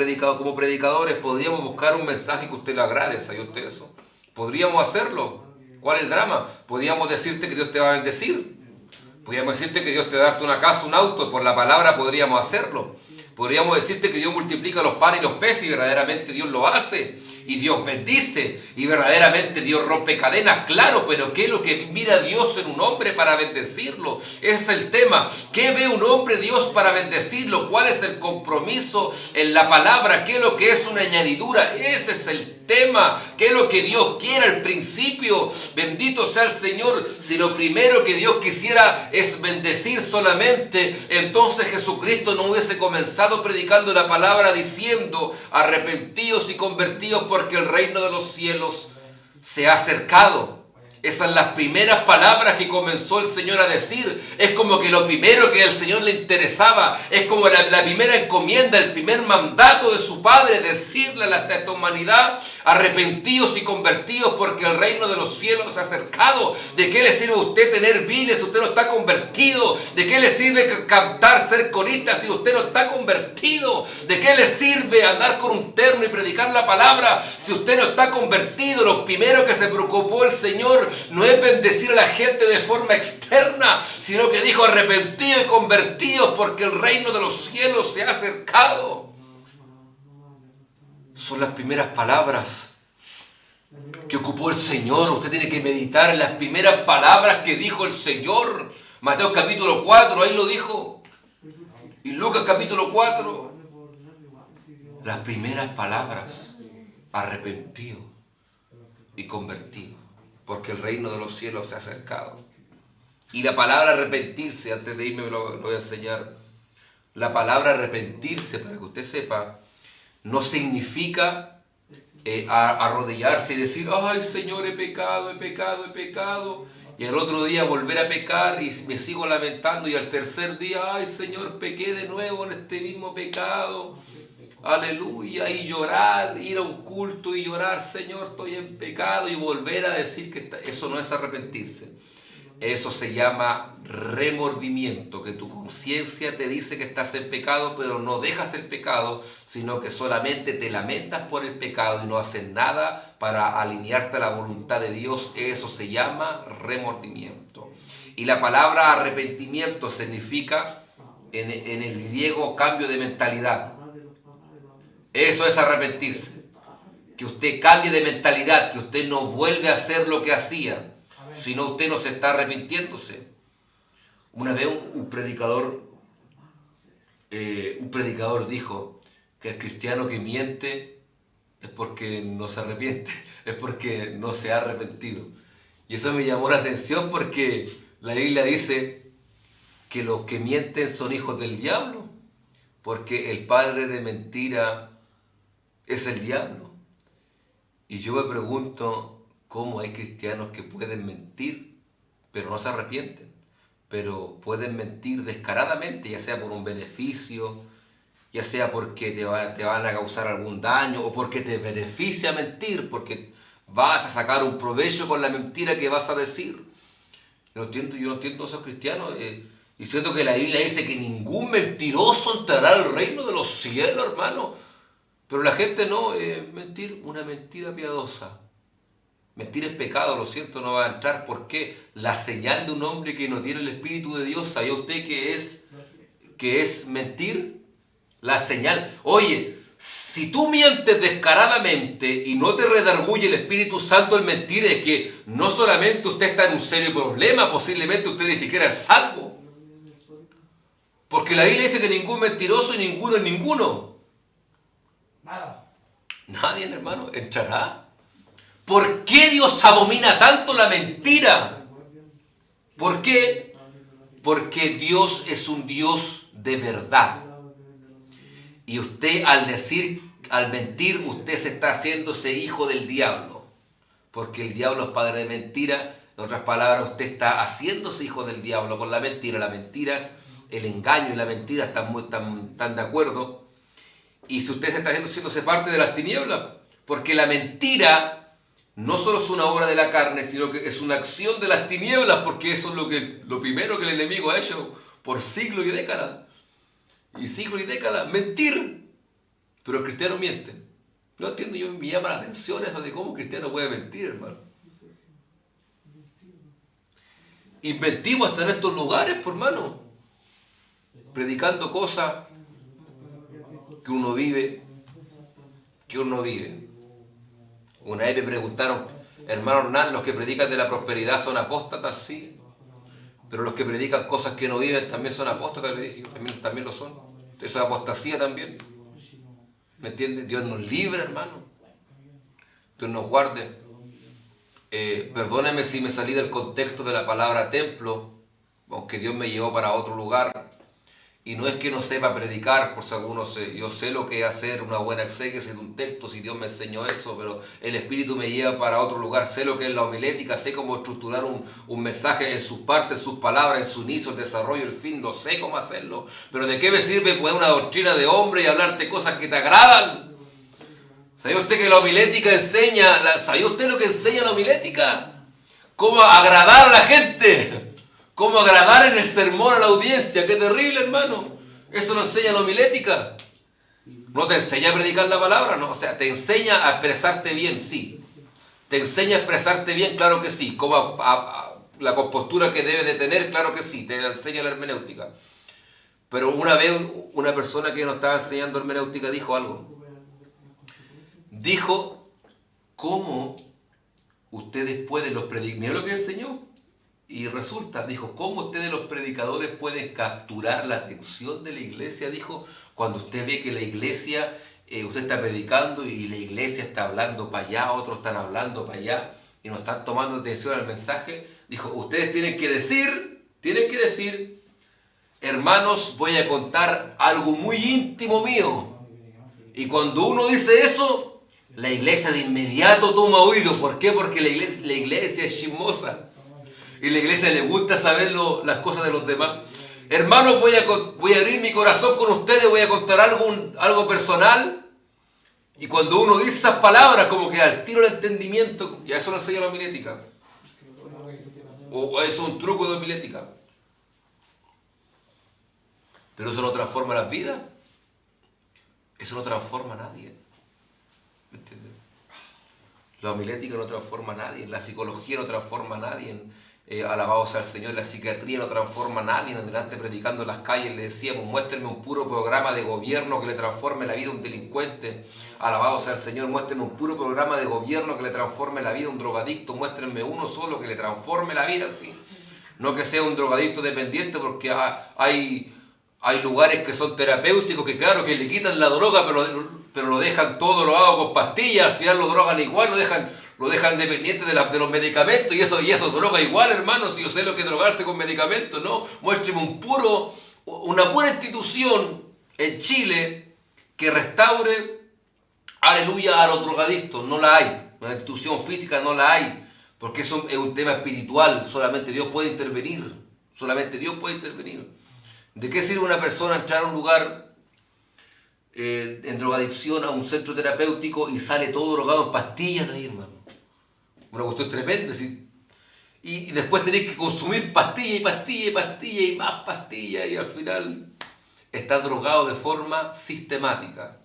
predicadores, podríamos buscar un mensaje que a usted le agrade, ¿sabe usted eso? Podríamos hacerlo. ¿Cuál es el drama? Podríamos decirte que Dios te va a bendecir. Podríamos decirte que Dios te va a darte una casa, un auto, por la palabra podríamos hacerlo. Podríamos decirte que Dios multiplica los panes y los peces y verdaderamente Dios lo hace. Y Dios bendice y verdaderamente Dios rompe cadenas, claro, pero ¿qué es lo que mira Dios en un hombre para bendecirlo? Ese es el tema. ¿Qué ve un hombre Dios para bendecirlo? ¿Cuál es el compromiso en la palabra? ¿Qué es lo que es una añadidura? Ese es el tema. ¿Qué es lo que Dios quiere al principio? Bendito sea el Señor. Si lo primero que Dios quisiera es bendecir solamente, entonces Jesucristo no hubiese comenzado predicando la palabra diciendo: arrepentidos y convertidos porque el reino de los cielos se ha acercado. Esas son las primeras palabras que comenzó el Señor a decir. Es como que lo primero que al Señor le interesaba, es como la primera encomienda, el primer mandato de su Padre, decirle a esta humanidad: arrepentidos y convertidos porque el reino de los cielos se ha acercado. ¿De qué le sirve a usted tener bienes si usted no está convertido? ¿De qué le sirve cantar, ser corista si usted no está convertido? ¿De qué le sirve andar con un terno y predicar la palabra si usted no está convertido? Lo primero que se preocupó el Señor no es bendecir a la gente de forma externa, sino que dijo: arrepentidos y convertidos porque el reino de los cielos se ha acercado. Son las primeras palabras que ocupó el Señor. Usted tiene que meditar en las primeras palabras que dijo el Señor. Mateo capítulo 4, ahí lo dijo. Y Lucas capítulo 4. Las primeras palabras: arrepentido y convertido, porque el reino de los cielos se ha acercado. Y la palabra arrepentirse, antes de irme lo voy a enseñar, La palabra arrepentirse, para que usted sepa, no significa arrodillarse y decir, ay Señor, he pecado, he pecado, he pecado. Y al otro día volver a pecar y me sigo lamentando. Y al tercer día, ay Señor, pequé de nuevo en este mismo pecado. Aleluya. Y llorar, ir a un culto y llorar, Señor, estoy en pecado. Y volver a decir que eso no es arrepentirse. Eso se llama remordimiento, que tu conciencia te dice que estás en pecado, pero no dejas el pecado, sino que solamente te lamentas por el pecado y no haces nada para alinearte a la voluntad de Dios. Eso se llama remordimiento. Y la palabra arrepentimiento significa en el griego cambio de mentalidad. Eso es arrepentirse. Que usted cambie de mentalidad, que usted no vuelve a hacer lo que hacía. Si no, usted no se está arrepintiéndose. Una vez un predicador dijo que el cristiano que miente es porque no se arrepiente, es porque no se ha arrepentido. Y eso me llamó la atención porque la Biblia dice que los que mienten son hijos del diablo, porque el padre de mentira es el diablo. Y yo me pregunto, ¿cómo hay cristianos que pueden mentir, pero no se arrepienten? Pero pueden mentir descaradamente, ya sea por un beneficio, ya sea porque te van a causar algún daño, o porque te beneficia mentir, porque vas a sacar un provecho con la mentira que vas a decir. Yo no entiendo a esos cristianos, y siento que la Biblia dice que ningún mentiroso entrará al reino de los cielos, hermano. Pero la gente no, mentir, una mentira piadosa. Mentir es pecado, lo siento, no va a entrar. ¿Por qué? La señal de un hombre que no tiene el Espíritu de Dios. ¿Sabía usted que es mentir? La señal. Oye, si tú mientes descaradamente y no te redarguye el Espíritu Santo al mentir, es que no solamente usted está en un serio problema, posiblemente usted ni siquiera es salvo. Porque la Biblia dice que ningún mentiroso y ninguno es ninguno. Nadie, hermano, entrará. ¿Por qué Dios abomina tanto la mentira? ¿Por qué? Porque Dios es un Dios de verdad. Y usted al mentir, usted se está haciéndose hijo del diablo. Porque el diablo es padre de mentira. En otras palabras, usted está haciéndose hijo del diablo con la mentira. La mentira es el engaño y la mentira están de acuerdo. Y si usted se está haciéndose parte de las tinieblas, porque la mentira no solo es una obra de la carne, sino que es una acción de las tinieblas, porque eso es lo primero que el enemigo ha hecho por siglos y décadas. Y siglos y décadas, mentir. Pero el cristiano miente. No entiendo, me llama la atención eso de cómo un cristiano puede mentir, hermano. Inventimos hasta en estos lugares, por hermano, predicando cosas que uno vive. Una vez me preguntaron, hermano Hernán, ¿los que predican de la prosperidad son apóstatas? Sí. Pero los que predican cosas que no viven también son apóstatas, le dije, también lo son. Eso es apostasía también. ¿Me entiendes? Dios nos libre, hermano. Dios nos guarde. Perdóneme si me salí del contexto de la palabra templo, aunque Dios me llevó para otro lugar. Y no es que no sepa predicar, por si algunos, yo sé lo que es hacer una buena exégesis de un texto, si Dios me enseñó eso, pero el Espíritu me lleva para otro lugar, sé lo que es la homilética, sé cómo estructurar un mensaje en sus partes, en sus palabras, en su inicio, el desarrollo, el fin, lo sé cómo hacerlo, pero ¿de qué me sirve poner una doctrina de hombre y hablarte cosas que te agradan? ¿Sabía usted que la homilética ¿sabía usted lo que enseña la homilética? ¿Cómo agradar a la gente? ¿Cómo agradar en el sermón a la audiencia? ¡Qué terrible, hermano! Eso no enseña la homilética. No te enseña a predicar la palabra, no. O sea, te enseña a expresarte bien, sí. Te enseña a expresarte bien, claro que sí. Como la compostura que debes de tener, claro que sí. Te enseña la hermenéutica. Pero una vez una persona que nos estaba enseñando hermenéutica dijo algo. Dijo, ¿cómo ustedes pueden los predicadores? Mira lo que enseñó. Y resulta, dijo, ¿cómo ustedes los predicadores pueden capturar la atención de la iglesia? Dijo, cuando usted ve que la iglesia, usted está predicando y la iglesia está hablando para allá, otros están hablando para allá y no están tomando atención al mensaje. Dijo, ustedes tienen que decir, hermanos, voy a contar algo muy íntimo mío. Y cuando uno dice eso, la iglesia de inmediato toma oído. ¿Por qué? Porque la iglesia es chismosa. Y la iglesia le gusta saber las cosas de los demás. Hermanos, voy a abrir mi corazón con ustedes, voy a contar algo personal. Y cuando uno dice esas palabras, como que al tiro el entendimiento, ya eso lo enseña la homilética. O eso es un truco de homilética. Pero eso no transforma las vidas. Eso no transforma a nadie. ¿Me entiendes? La homilética no transforma a nadie. La psicología no transforma a nadie. Alabado sea el Señor. La psiquiatría no transforma a nadie. Antes predicando en las calles le decíamos, muéstrenme un puro programa de gobierno que le transforme la vida a un delincuente. Alabado sea el Señor. Muéstrenme un puro programa de gobierno que le transforme la vida a un drogadicto. Muéstrenme uno solo que le transforme la vida así. No que sea un drogadicto dependiente, porque hay lugares que son terapéuticos, que claro, que le quitan la droga, pero lo dejan todo drogado con pastillas, al final lo drogan igual, lo dejan dependiente de los medicamentos, y eso droga igual, hermano. Si yo sé lo que es drogarse con medicamentos, no. Muéstreme una pura institución en Chile que restaure, aleluya, a los drogadictos. No la hay. Una institución física no la hay, porque eso es un tema espiritual. Solamente Dios puede intervenir. Solamente Dios puede intervenir. ¿De qué sirve una persona entrar a un lugar en drogadicción, a un centro terapéutico, y sale todo drogado en pastillas ahí, hermano? Una cuestión tremenda, ¿sí? Y después tenéis que consumir pastilla y pastilla y pastilla y más pastillas, y al final está drogado de forma sistemática.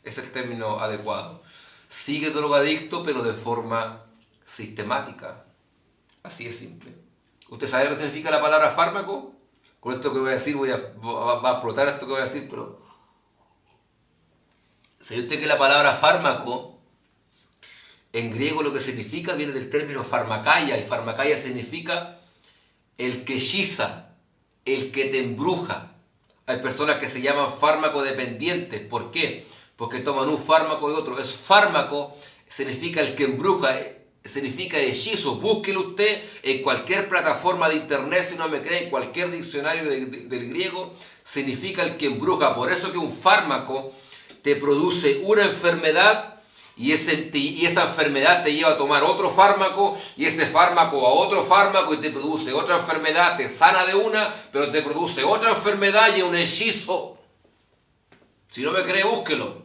Es el término adecuado. Sigue drogadicto, pero de forma sistemática. Así es simple. ¿Usted sabe lo que significa la palabra fármaco? Con esto que voy a decir, va a explotar esto que voy a decir, pero ¿sabe usted que la palabra fármaco, en griego lo que significa, viene del término farmacaia, y farmacaia significa el que hechiza, el que te embruja? Hay personas que se llaman fármaco dependientes. ¿Por qué? Porque toman un fármaco y otro. Es fármaco, significa el que embruja, significa hechizo. Búsquelo usted en cualquier plataforma de internet, si no me cree, en cualquier diccionario del griego, significa el que embruja. Por eso que un fármaco te produce una enfermedad, y esa enfermedad te lleva a tomar otro fármaco, y ese fármaco a otro fármaco, y te produce otra enfermedad, te sana de una, pero te produce otra enfermedad y un hechizo. Si no me cree, búsquelo.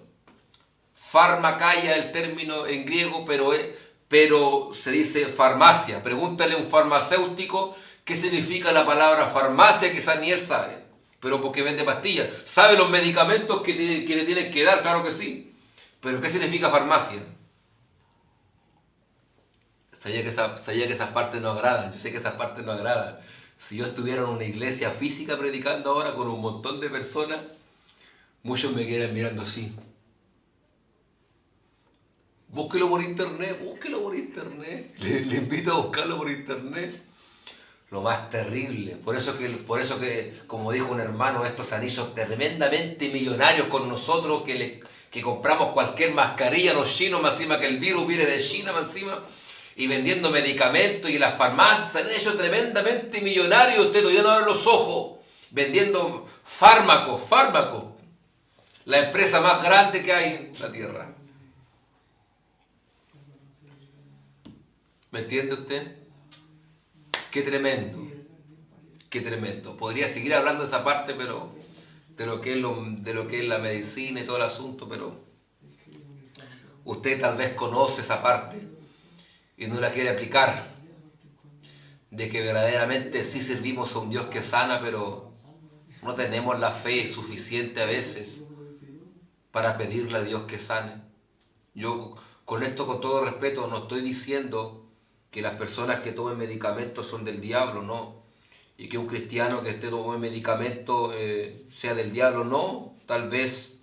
Farmacaia el término en griego, pero se dice farmacia. Pregúntale a un farmacéutico qué significa la palabra farmacia, quizás ni él sabe, pero porque vende pastillas. ¿Sabe los medicamentos que le tienen que dar? Claro que sí. Pero ¿qué significa farmacia? Sabía que esas partes no agradan. Yo sé que esas partes no agradan. Si yo estuviera en una iglesia física predicando ahora con un montón de personas, muchos me quedarían mirando así. Búsquelo por internet, búsquelo por internet. Le invito a buscarlo por internet. Lo más terrible. Por eso que, como dijo un hermano, estos anillos tremendamente millonarios con nosotros, que compramos cualquier mascarilla, los chinos, más encima que el virus viene de China, más encima, y vendiendo medicamentos, y las farmacias se han hecho tremendamente millonarios. Usted todavía no abre los ojos, vendiendo fármacos. La empresa más grande que hay en la tierra. ¿Me entiende usted? Qué tremendo. Qué tremendo. Podría seguir hablando de esa parte, pero de lo que es la medicina y todo el asunto, pero usted tal vez conoce esa parte y no la quiere aplicar. De que verdaderamente sí servimos a un Dios que sana, pero no tenemos la fe suficiente a veces para pedirle a Dios que sane. Yo con esto, con todo respeto, no estoy diciendo que las personas que tomen medicamentos son del diablo, no. Y que un cristiano que esté tomando medicamentos sea del diablo, no. Tal vez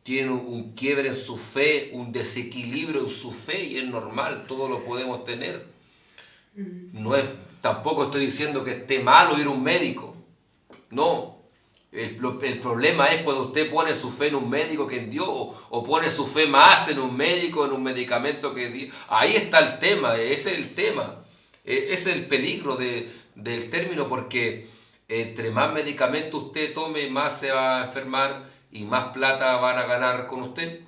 tiene un quiebre en su fe, un desequilibrio en su fe, y es normal, todos lo podemos tener. Tampoco estoy diciendo que esté malo ir a un médico, no. El problema es cuando usted pone su fe en un médico que en Dios, o pone su fe más en un médico, en un medicamento que Dios. Ahí está el tema, ese es el tema, ese es el peligro del término, porque entre más medicamentos usted tome, más se va a enfermar y más plata van a ganar con usted.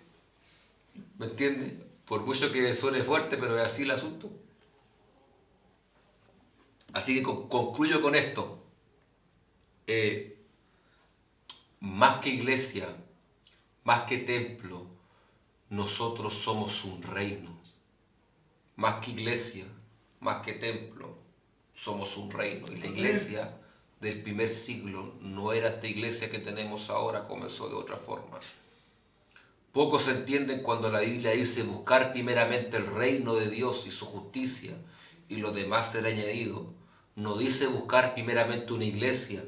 ¿Me entiende? Por mucho que suene fuerte, pero es así el asunto. Así que concluyo con esto. Más que iglesia, más que templo, nosotros somos un reino. Más que iglesia, más que templo, somos un reino. Y la iglesia del primer siglo no era esta iglesia que tenemos ahora, comenzó de otra forma. Pocos entienden cuando la Biblia dice buscar primeramente el reino de Dios y su justicia y lo demás será añadido. No dice buscar primeramente una iglesia,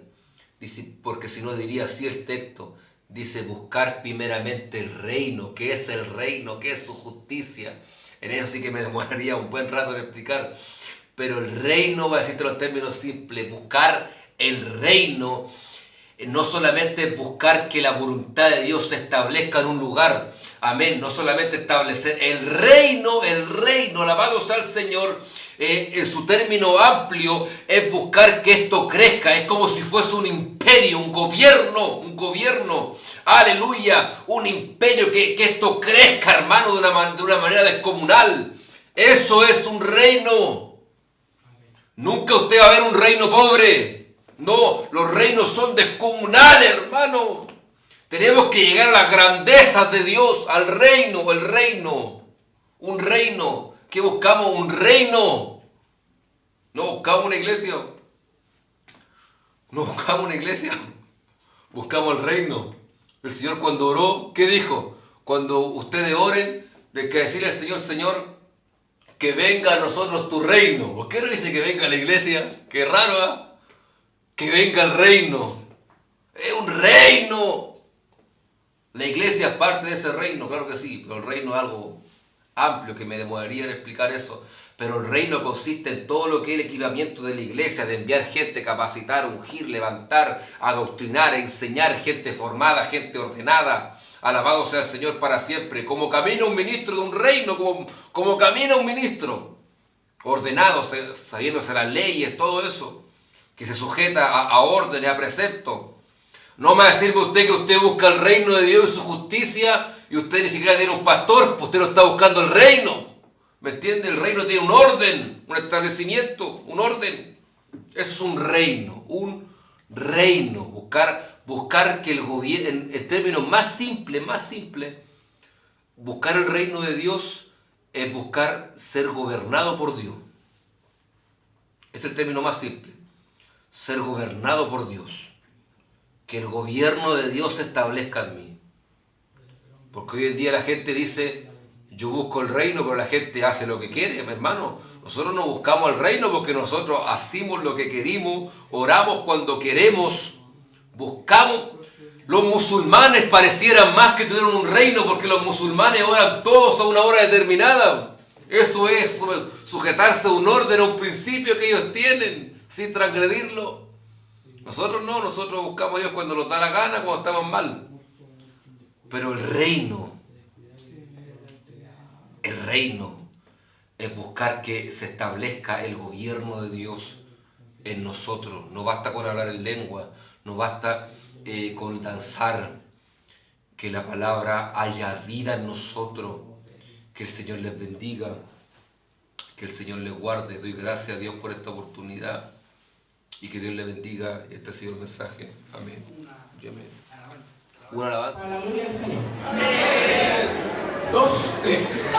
dice, porque si no diría así el texto. Dice buscar primeramente el reino. ¿Qué es el reino? ¿Qué es su justicia? En eso sí que me demoraría un buen rato en explicar. Pero el reino, voy a decirte en términos simples, buscar el reino no solamente buscar que la voluntad de Dios se establezca en un lugar, amén, no solamente establecer el reino, alabado sea el Señor, en su término amplio, es buscar que esto crezca, es como si fuese un imperio, un gobierno, aleluya, un imperio, que esto crezca, hermano, de una manera descomunal. Eso es un reino. Nunca usted va a ver un reino pobre. No, los reinos son descomunales, hermano. Tenemos que llegar a las grandezas de Dios, al reino, un reino. ¿Qué buscamos? Un reino. No buscamos una iglesia. Buscamos el reino. El Señor cuando oró, ¿qué dijo? Cuando ustedes oren, de que decirle al Señor, Señor, que venga a nosotros tu reino. ¿Por qué no dice que venga a la iglesia? Qué raro, ¿eh? Que venga el reino. Es un reino. La iglesia es parte de ese reino, claro que sí, pero el reino es algo amplio que me demoraría en explicar eso. Pero el reino consiste en todo lo que es el equipamiento de la iglesia, de enviar gente, capacitar, ungir, levantar, adoctrinar, enseñar, gente formada, gente ordenada. Alabado sea el Señor para siempre. Como camina un ministro de un reino, como camina un ministro. Ordenado, sabiéndose las leyes, todo eso. Que se sujeta a órdenes, a preceptos. No me va a decirme usted que usted busca el reino de Dios y su justicia y usted ni siquiera tiene un pastor, pues usted no está buscando el reino. ¿Me entiende? El reino tiene un orden, un establecimiento, un orden. Eso es un reino, Buscar que el gobierno, en términos más simples, buscar el reino de Dios es buscar ser gobernado por Dios. Es el término más simple. Ser gobernado por Dios. Que el gobierno de Dios se establezca en mí. Porque hoy en día la gente dice, yo busco el reino, pero la gente hace lo que quiere, mi hermano. Nosotros no buscamos el reino porque nosotros hacemos lo que queremos, oramos cuando queremos, buscamos. Los musulmanes parecieran más que tuvieron un reino porque los musulmanes oran todos a una hora determinada. Eso es sujetarse a un orden, a un principio que ellos tienen, sin transgredirlo. Nosotros no, nosotros buscamos a Dios cuando nos da la gana, cuando estamos mal. Pero el reino es buscar que se establezca el gobierno de Dios en nosotros. No basta con hablar en lengua, no basta con danzar, que la palabra haya vida en nosotros. Que el Señor les bendiga, que el Señor les guarde. Doy gracias a Dios por esta oportunidad y que Dios les bendiga. Este ha sido el mensaje. Amén. Una alabanza. Para la gloria del Señor. Amén. 2, 3.